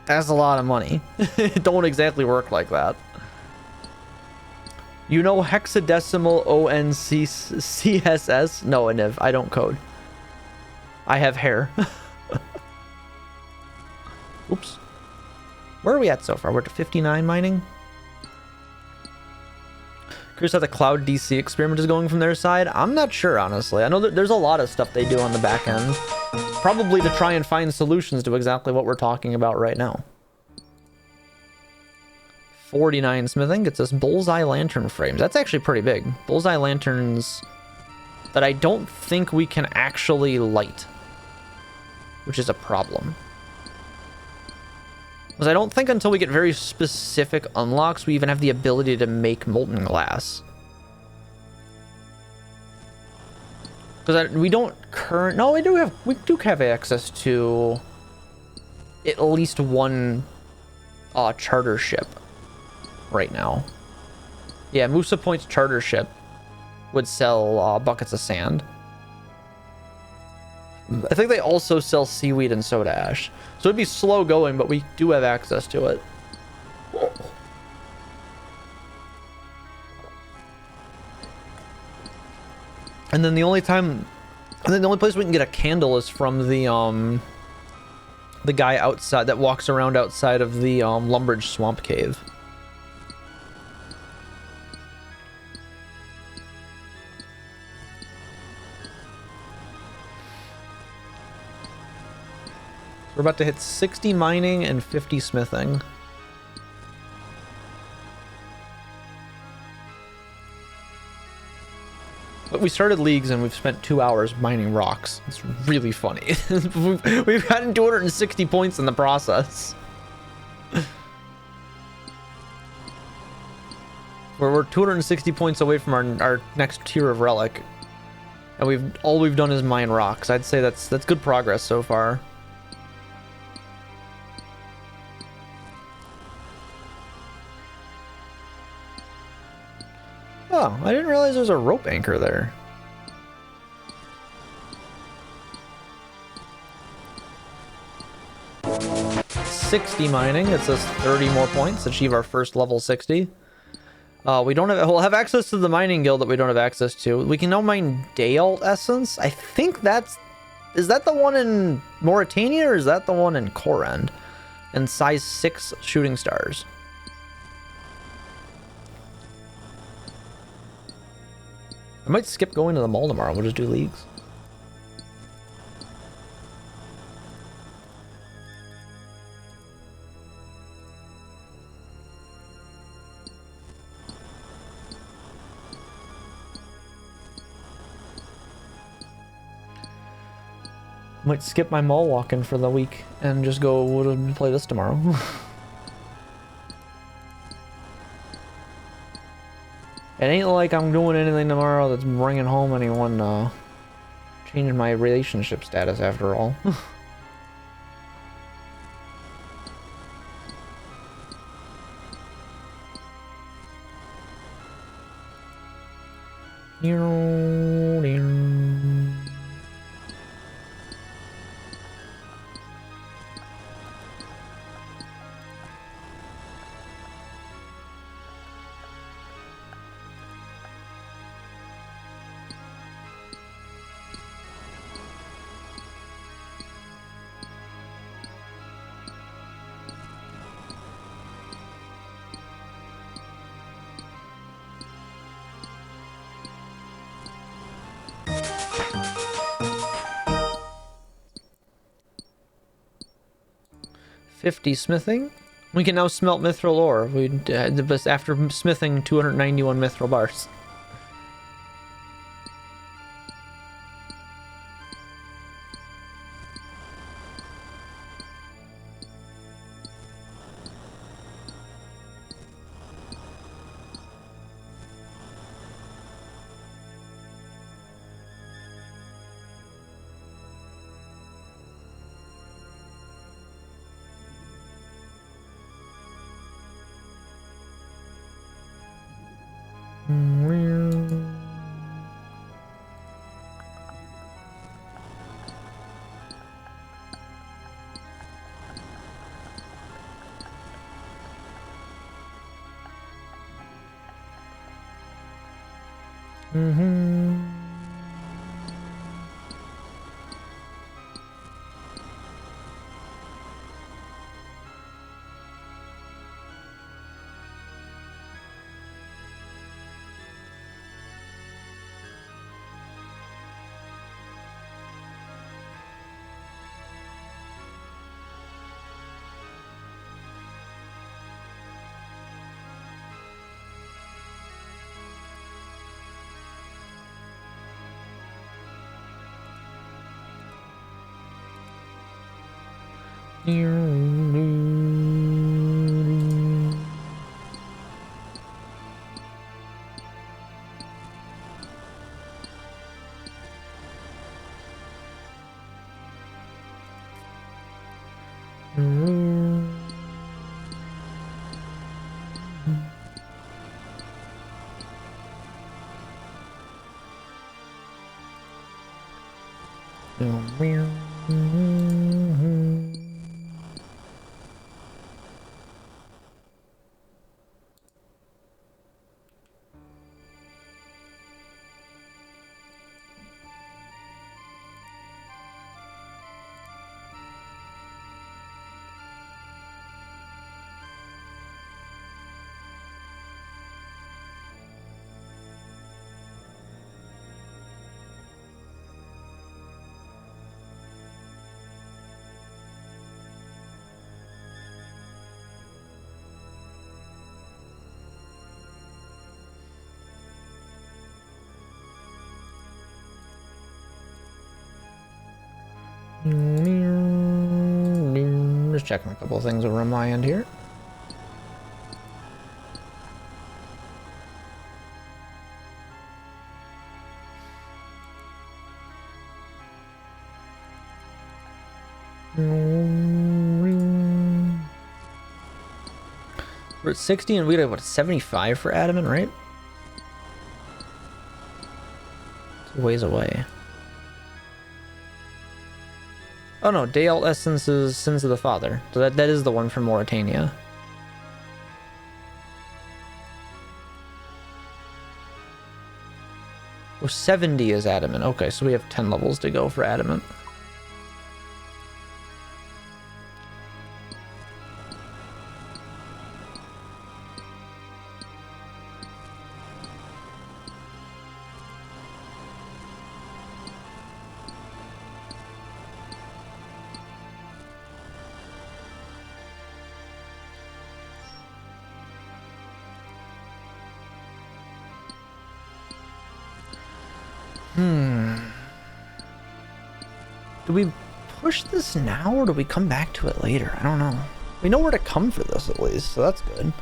That's a lot of money. It don't exactly work like that. You know hexadecimal ONCCSS? No, Aniv, I don't code. I have hair. Oops. Where are we at so far? We're at 59 mining. Curious how the Cloud DC experiment is going from their side. I'm not sure, honestly. I know that there's a lot of stuff they do on the back end. Probably to try and find solutions to exactly what we're talking about right now. 49 smithing gets us bullseye lantern frames. That's actually pretty big. Bullseye lanterns that I don't think we can actually light, which is a problem. Because I don't think until we get very specific unlocks, we even have the ability to make molten glass. Because we don't no, we do have access to at least one charter ship right now. Yeah, Musa Point's charter ship would sell buckets of sand. I think they also sell seaweed and soda ash. So it'd be slow going, but we do have access to it. And then the only place we can get a candle is from the guy outside that walks around outside of the Lumbridge Swamp Cave. We're about to hit 60 mining and 50 smithing. we started leagues and we've spent 2 hours mining rocks. It's really funny. We've gotten 260 points in the process. We're 260 points away from our next tier of relic, and all we've done is mine rocks. I'd say that's good progress so far. Oh, I didn't realize there's a rope anchor there. $60 mining. It's us 30 more points. Achieve our first level 60. We'll have access to the mining guild that we don't have access to. We can now mine Dayalt Essence. I think is that the one in Mauritania or is that the one in Korend? And size 6 shooting stars. I might skip going to the mall tomorrow. We'll just do leagues. Might skip my mall walking for the week and just go play this tomorrow. It ain't like I'm doing anything tomorrow that's bringing home anyone, changing my relationship status after all. $50 smithing. We can now smelt mithril ore. After smithing 291 mithril bars. Just checking a couple of things over on my end here. We're at 60 and we got what, 75 for adamant, right? It's a ways away. Oh no, Dale Essence's Sins of the Father. So that is the one from Mauritania. Oh, 70 is adamant. Okay, so we have 10 levels to go for adamant. Do we push this now or do we come back to it later? I don't know. We know where to come for this at least, so that's good.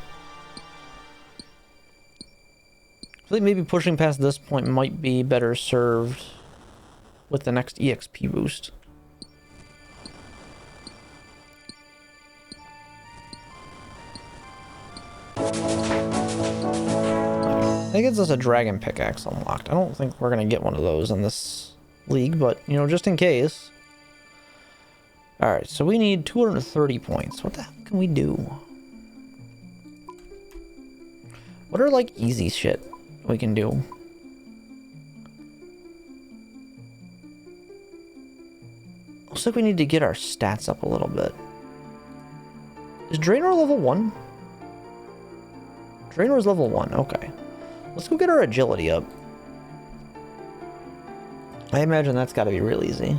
I think maybe pushing past this point might be better served with the next EXP boost. That gets us a dragon pickaxe unlocked. I don't think we're gonna get one of those in this league, but you know, just in case. Alright, so we need 230 points. What the hell can we do? What are like easy shit we can do? Looks like we need to get our stats up a little bit. Is Draenor level 1? Draenor's level 1, okay. Let's go get our agility up. I imagine that's gotta be real easy.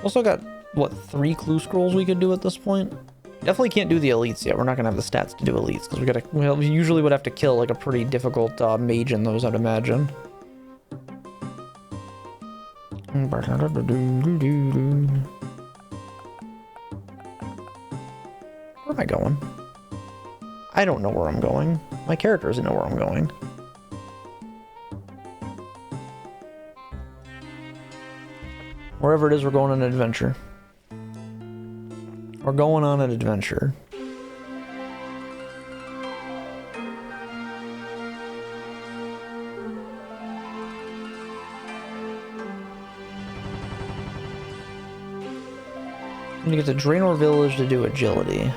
Also got, what, 3 clue scrolls we could do at this point? Definitely can't do the elites yet. We're not gonna have the stats to do elites because we usually would have to kill like a pretty difficult mage in those, I'd imagine. Where am I going? I don't know where I'm going. My character doesn't know where I'm going. Wherever it is, we're going on an adventure. We're going on an adventure. Need to get to Draenor Village to do agility.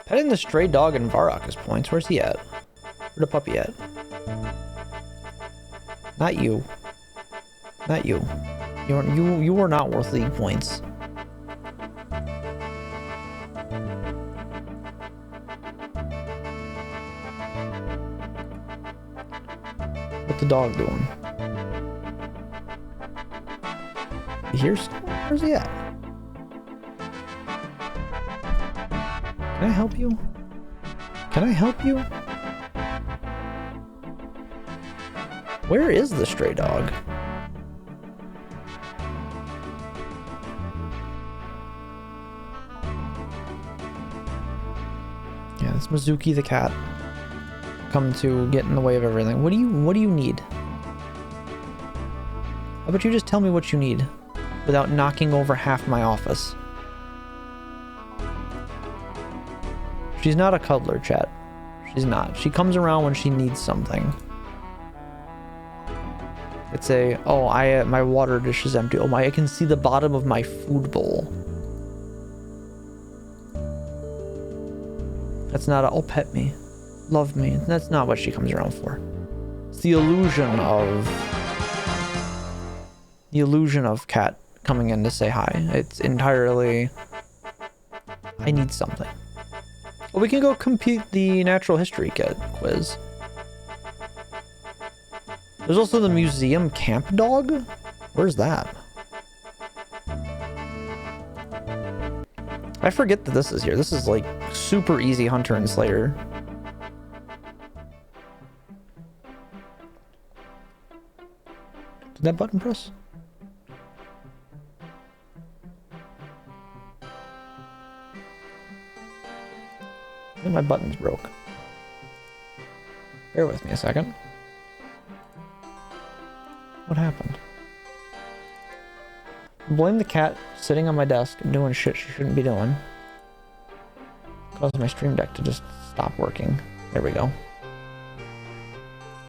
Petting the stray dog in Varrock is points. Where's he at? Where's the puppy at? Not you. Not you. You are not worth league points. What's the dog doing? Where's he at? Can I help you? Can I help you? Where is the stray dog? Yeah, it's Mizuki the cat. Come to get in the way of everything. What do you need? How about you just tell me what you need without knocking over half my office? She's not a cuddler, chat. She's not. She comes around when she needs something. It's a, oh, my water dish is empty. Oh my, I can see the bottom of my food bowl. That's not a, oh, pet me. Love me. That's not what she comes around for. It's the illusion of cat coming in to say hi. It's entirely... I need something. Well, we can go complete the natural history kit quiz. There's also the museum camp dog? Where's that? I forget that this is here. This is like super easy Hunter and Slayer. Did that button press? I think my buttons broke. Bear with me a second. What happened? Blame the cat sitting on my desk and doing shit she shouldn't be doing. Caused my stream deck to just stop working. There we go.